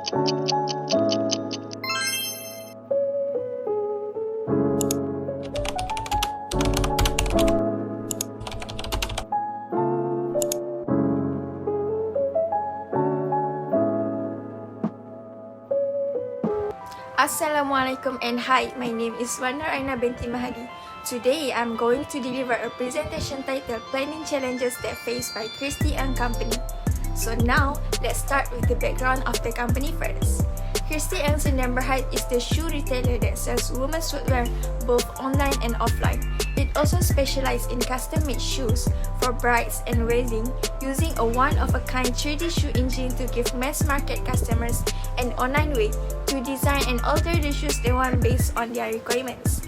Assalamualaikum and hi, my name is Warna Aina binti Mahadi. Today, I'm going to deliver a presentation titled Planning Challenges That Faced by Christy & Company. So now, let's start with the background of the company first. Christy & Number Height is the shoe retailer that sells women's footwear both online and offline. It also specializes in custom-made shoes for brides and weddings using a one-of-a-kind 3D shoe engine to give mass-market customers an online way to design and alter the shoes they want based on their requirements.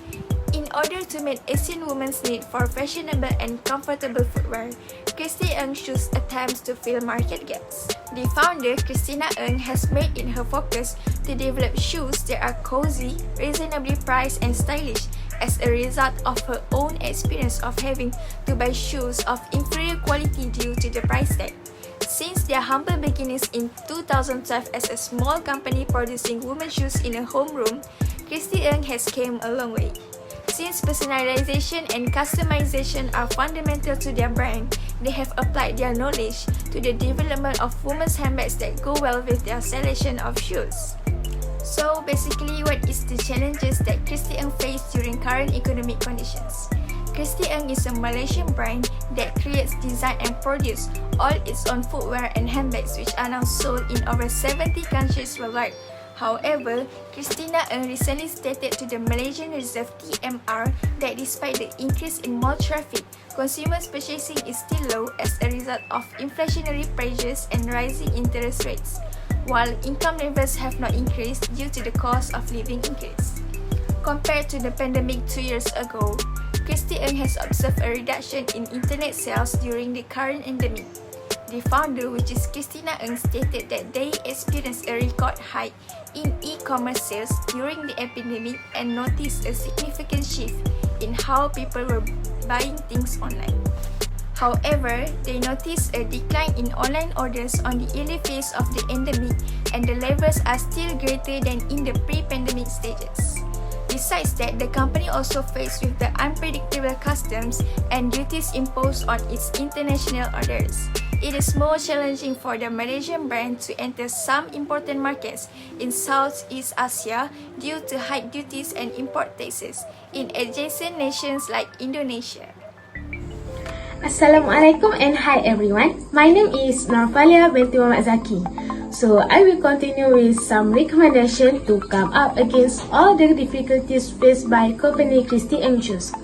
In order to meet Asian women's need for fashionable and comfortable footwear, Christy Ng Shoes attempts to fill market gaps. The founder, Christina Ng, has made it her focus to develop shoes that are cozy, reasonably priced, and stylish as a result of her own experience of having to buy shoes of inferior quality due to the price tag. Since their humble beginnings in 2012 as a small company producing women's shoes in a homeroom, Christy Ng has come a long way. Since personalization and customization are fundamental to their brand, they have applied their knowledge to the development of women's handbags that go well with their selection of shoes. So basically, what is the challenges that Christy Ng faced during current economic conditions? Christy Ng is a Malaysian brand that creates, design and produce all its own footwear and handbags which are now sold in over 70 countries worldwide. However, Christina Ng recently stated to the Malaysian Reserve TMR that despite the increase in mall traffic, consumers' purchasing is still low as a result of inflationary pressures and rising interest rates, while income levels have not increased due to the cost of living increase. Compared to the pandemic 2 years ago, Christy Ng has observed a reduction in internet sales during the current endemic. The founder, which is Christina Ng, stated that they experienced a record hike in e-commerce sales during the epidemic and noticed a significant shift in how people were buying things online. However, they noticed a decline in online orders on the early phase of the endemic and the levels are still greater than in the pre-pandemic stages. Besides that, the company also faced with the unpredictable customs and duties imposed on its international orders. It is more challenging for the Malaysian brand to enter some important markets in Southeast Asia due to high duties and import taxes in adjacent nations like Indonesia. Assalamualaikum and hi everyone. My name is Norfalia binti Muhammad Zaki. So I will continue with some recommendation to come up against all the difficulties faced by company Christy Ng Shoes.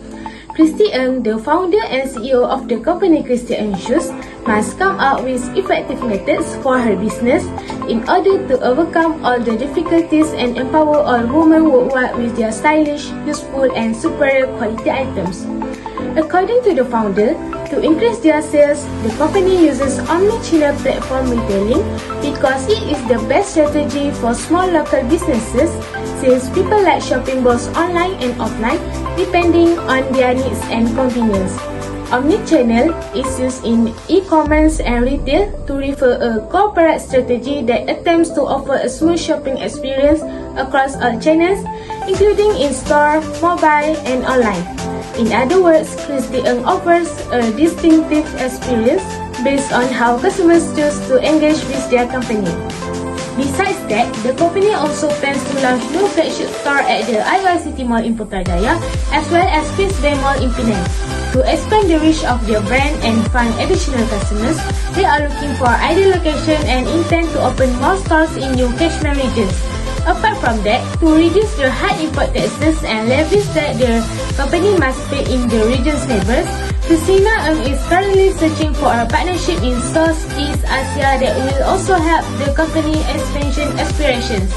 Christy Ng, the founder and CEO of the company Christy Ng Shoes, must come up with effective methods for her business in order to overcome all the difficulties and empower all women worldwide with their stylish, useful and superior quality items. According to the founder, to increase their sales, the company uses omni-channel platform retailing because it is the best strategy for small local businesses since people like shopping both online and offline depending on their needs and convenience. Omni-channel is used in e-commerce and retail to refer a corporate strategy that attempts to offer a smooth shopping experience across all channels, including in-store, mobile, and online. In other words, Christy Ng offers a distinctive experience based on how customers choose to engage with their company. Besides that, the company also plans to launch new flagship store at the IY City Mall in Putrajaya as well as Fish Bay Mall in Penang. To expand the reach of their brand and find additional customers, they are looking for ideal location and intend to open more stores in new catchment regions. Apart from that, to reduce the high import taxes and levies that the company must pay in the region's neighbors, Christina Ng is currently searching for a partnership in Southeast Asia that will also help the company expansion aspirations.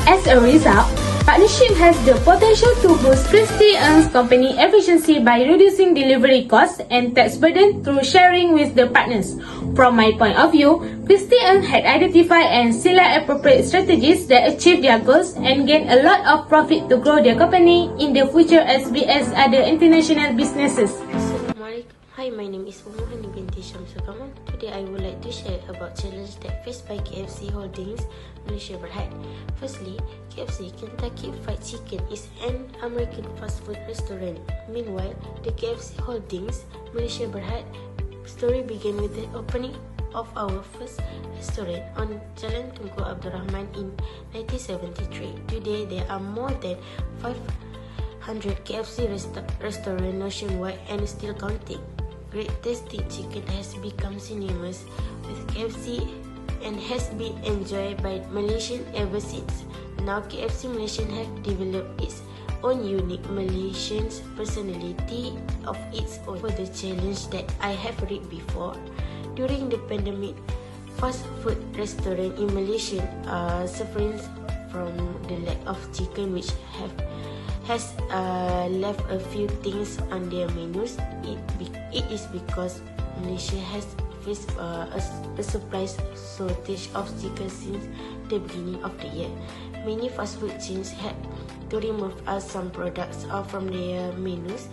As a result, partnership has the potential to boost Christy Ng's company efficiency by reducing delivery costs and tax burden through sharing with the partners. From my point of view, Christy Ng had identified and select appropriate strategies that achieve their goals and gain a lot of profit to grow their company in the future as well as other international businesses. Hi, my name is Umuhani binti Syamsul Kamal. Today I would like to share about challenge that faced by KFC Holdings Malaysia Berhad. Firstly, KFC Kentucky Fried Chicken is an American fast food restaurant. Meanwhile, the KFC Holdings Malaysia Berhad story began with the opening of our first restaurant on Jalan Tunku Abdul Rahman in 1973. Today, there are more than 500 KFC restaurants nationwide and still counting. Great tasty chicken has become synonymous with KFC and has been enjoyed by Malaysians ever since. Now KFC Malaysia have developed its own unique Malaysian personality of its own. For the challenge that I have read before, during the pandemic, fast food restaurants in Malaysia are suffering from the lack of chicken, which has left a few things on their menus. It is because Malaysia has faced a supply shortage of chicken since the beginning of the year. Many fast food chains had to remove some products from their menus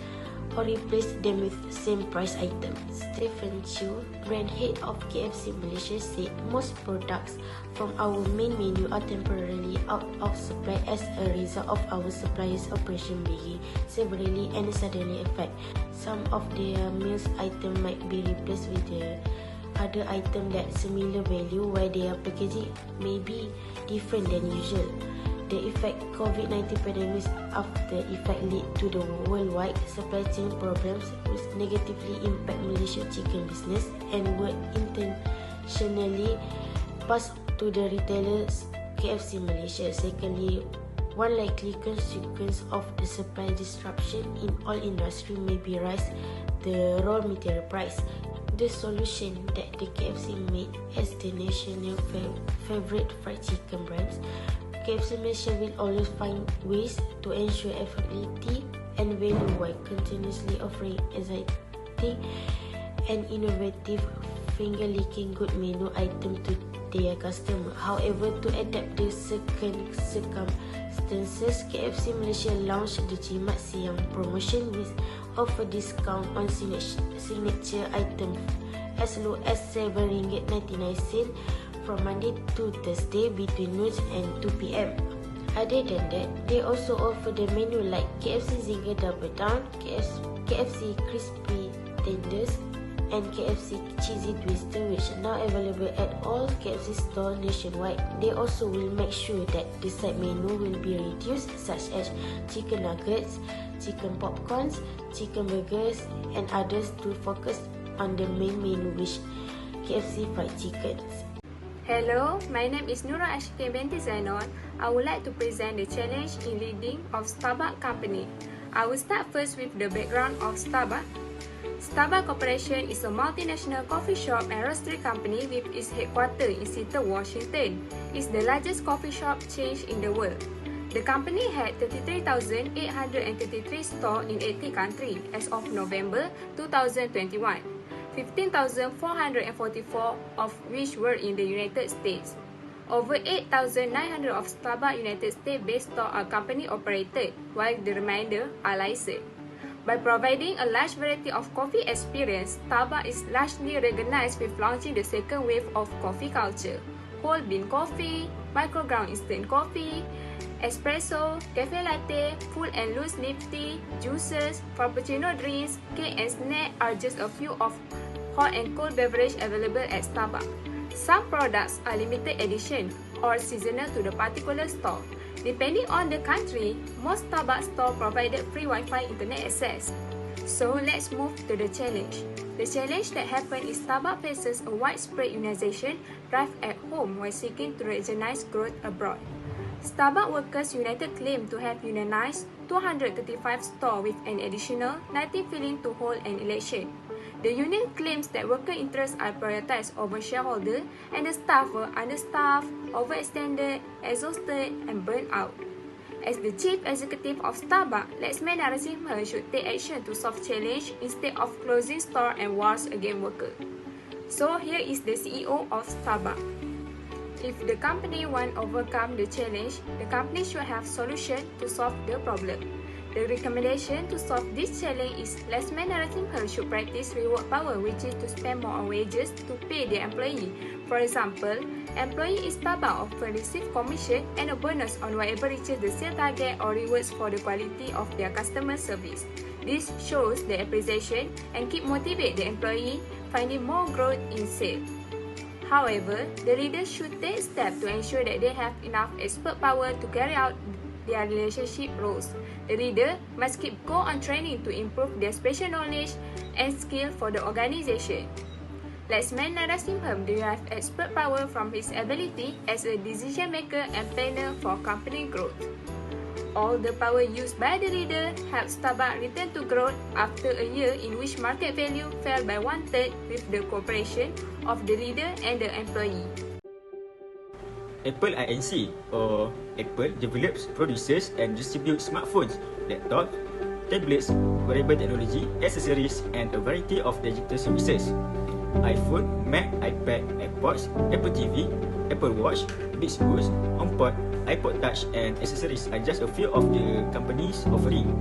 or replace them with same price items. Stephen Chu, brand head of KFC Malaysia, said most products from our main menu are temporarily out of supply as a result of our suppliers' operation being severely and suddenly affect. Some of their meals item might be replaced with the other item that similar value, while their packaging may be different than usual. The effect COVID-19 pandemic after effect lead to the worldwide supply chain problems which negatively impact Malaysia chicken business and were intentionally passed to the retailers KFC Malaysia. Secondly, one likely consequence of the supply disruption in all industry may be rise the raw material price. The solution that the KFC made as the national favorite fried chicken brands, KFC Malaysia will always find ways to ensure affordability and value while continuously offering exciting and innovative finger-licking good menu item to their customer. However, to adapt the circumstances, KFC Malaysia launched the Jimat Siang promotion with offer discount on signature items as low as RM7.99 from Monday to Thursday between noon and 2 p.m. Other than that, they also offer the menu like KFC Zinger Double Down, KFC Crispy Tenders, and KFC Cheesy Twister, which are now available at all KFC stores nationwide. They also will make sure that the side menu will be reduced, such as chicken nuggets, chicken popcorns, chicken burgers, and others to focus on the main menu, which KFC fried chickens. Hello, my name is Nura Ashike binti Zainon. I would like to present the challenge in leading of Starbucks company. I will start first with the background of Starbucks. Starbucks Corporation is a multinational coffee shop and roastery company with its headquarters in Seattle, Washington. It's the largest coffee shop chain in the world. The company had 33,833 stores in 80 countries as of November 2021. 15,444 of which were in the United States. Over 8,900 of Starbucks United States-based stores are company operated, while the remainder are licensed. By providing a large variety of coffee experience, Starbucks is largely recognized with launching the second wave of coffee culture. Whole bean coffee, microground instant coffee, espresso, cafe latte, full and loose leaf tea, juices, frappuccino drinks, cake and snack are just a few of hot and cold beverages available at Starbucks. Some products are limited edition or seasonal to the particular store. Depending on the country, most Starbucks stores provided free Wi-Fi internet access. So let's move to the challenge. The challenge that happened is Starbucks faces a widespread unionization drive at home while seeking to regionalize growth abroad. Starbucks Workers United claimed to have unionized 235 stores with an additional 19 failing to hold an election. The union claims that worker interests are prioritized over shareholder and the staff were understaffed, overextended, exhausted, and burnt out. As the chief executive of Starbucks, Laxman Narasimha should take action to solve challenge instead of closing stores and wars against workers. So here is the CEO of Starbucks. If the company want to overcome the challenge, the company should have solution to solve the problem. The recommendation to solve this challenge is less managing firm should practice reward power, which is to spend more on wages to pay their employee. For example, employee is bound often receive commission and a bonus on whatever reaches the sale target or rewards for the quality of their customer service. This shows the appreciation and keep motivate the employee finding more growth in sales. However, the leaders should take steps to ensure that they have enough expert power to carry out their relationship roles. The leader must keep go on training to improve their special knowledge and skill for the organization. Let'sman Narasimham derive expert power from his ability as a decision maker and planner for company growth. All the power used by the leader helps Starbucks return to growth after a year in which market value fell by 1/3 with the cooperation of the leader and the employee. Apple Inc. or Apple develops, produces and distributes smartphones, laptops, tablets, wearable technology, accessories and a variety of digital services. iPhone, Mac, iPad, AirPods, Apple TV, Apple Watch, Beats Boost, HomePod, iPod Touch and accessories are just a few of the companies offering.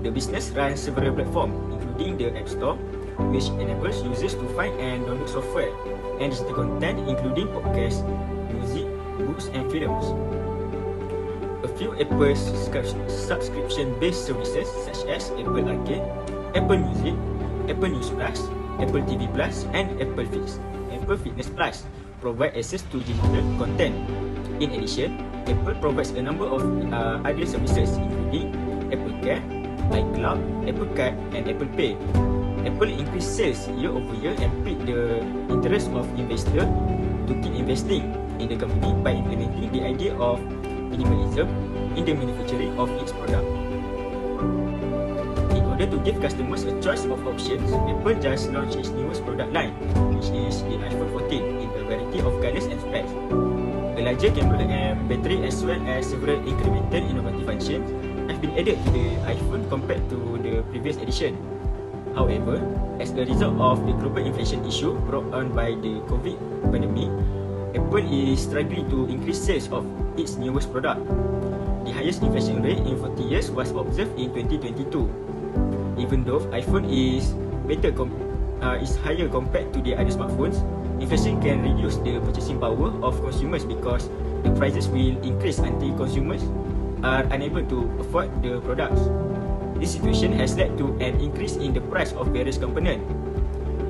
The business runs several platforms, including the App Store, which enables users to find and download software and digital content including podcasts, music, books and films. A few Apple subscription-based services such as Apple Arcade, Apple Music, Apple News Plus, Apple TV Plus and Apple Fitness Plus provide access to digital content. In addition, Apple provides a number of other services including Apple Care, iCloud, Apple Card and Apple Pay. Apple increased sales year over year and piqued the interest of investors to keep investing in the company by implementing the idea of minimalism in the manufacturing of its product. In order to give customers a choice of options, Apple just launched its newest product line, which is the iPhone 14 in a variety of colors and specs. A larger camera and battery as well as several incremental innovative functions have been added to the iPhone compared to the previous edition. However, as a result of the global inflation issue brought on by the COVID pandemic, Apple is struggling to increase sales of its newest product. The highest inflation rate in 40 years was observed in 2022. Even though iPhone is higher compared to the other smartphones, inflation can reduce the purchasing power of consumers because the prices will increase until consumers are unable to afford the products. This situation has led to an increase in the price of various components.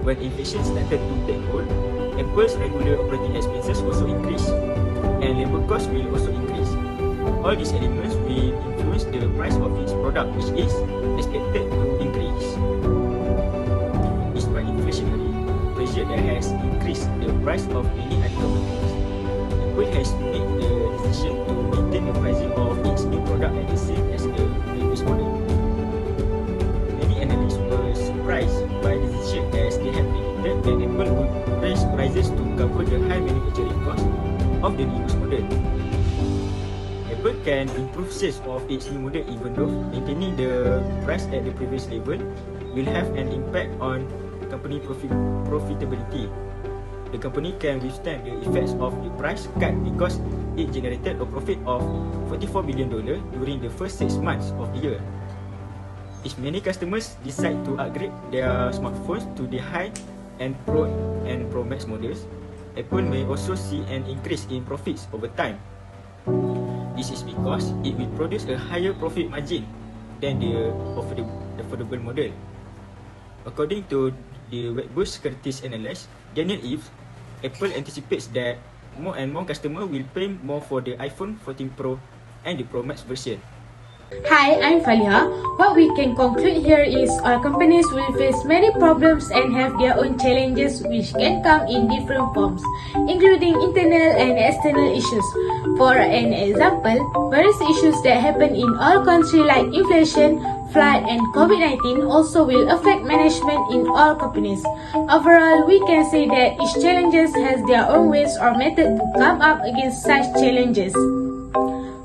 When inflation started to take hold, Apple's regular operating expenses also increase, and labor costs will also increase. All these elements will influence the price of its product, which is expected to increase. Despite inflationary pressure that has increased the price of many other commodities, Apple has made the decision to maintain the pricing of its new product at the same as the previous model. Many analysts were surprised by the decision as they had predicted that Apple would raise prices to cover the high manufacturing cost of the newest model. Apple can improve sales of its new model even though maintaining the price at the previous level will have an impact on company profitability. The company can withstand the effects of the price cut because it generated a profit of $44 billion during the first 6 months of the year. If many customers decide to upgrade their smartphones to the high and Pro Max models, Apple may also see an increase in profits over time. This is because it will produce a higher profit margin than the affordable model. According to the Wedbush Securities analyst Daniel Eves, Apple anticipates that more and more customers will pay more for the iPhone 14 Pro and the Pro Max version. Hi, I'm Faliha. What we can conclude here is our companies will face many problems and have their own challenges which can come in different forms, including internal and external issues. For an example, various issues that happen in all countries like inflation, flood and COVID-19 also will affect management in all companies. Overall, we can say that each challenges has their own ways or method to come up against such challenges.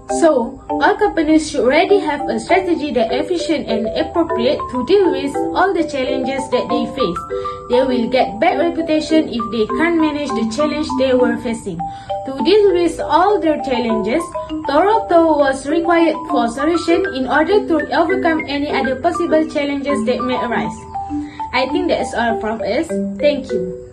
So, all companies should already have a strategy that is efficient and appropriate to deal with all the challenges that they face. They will get bad reputation if they can't manage the challenge they were facing. To deal with all their challenges, Toronto was required for solution in order to overcome any other possible challenges that may arise. I think that's all from us. Thank you.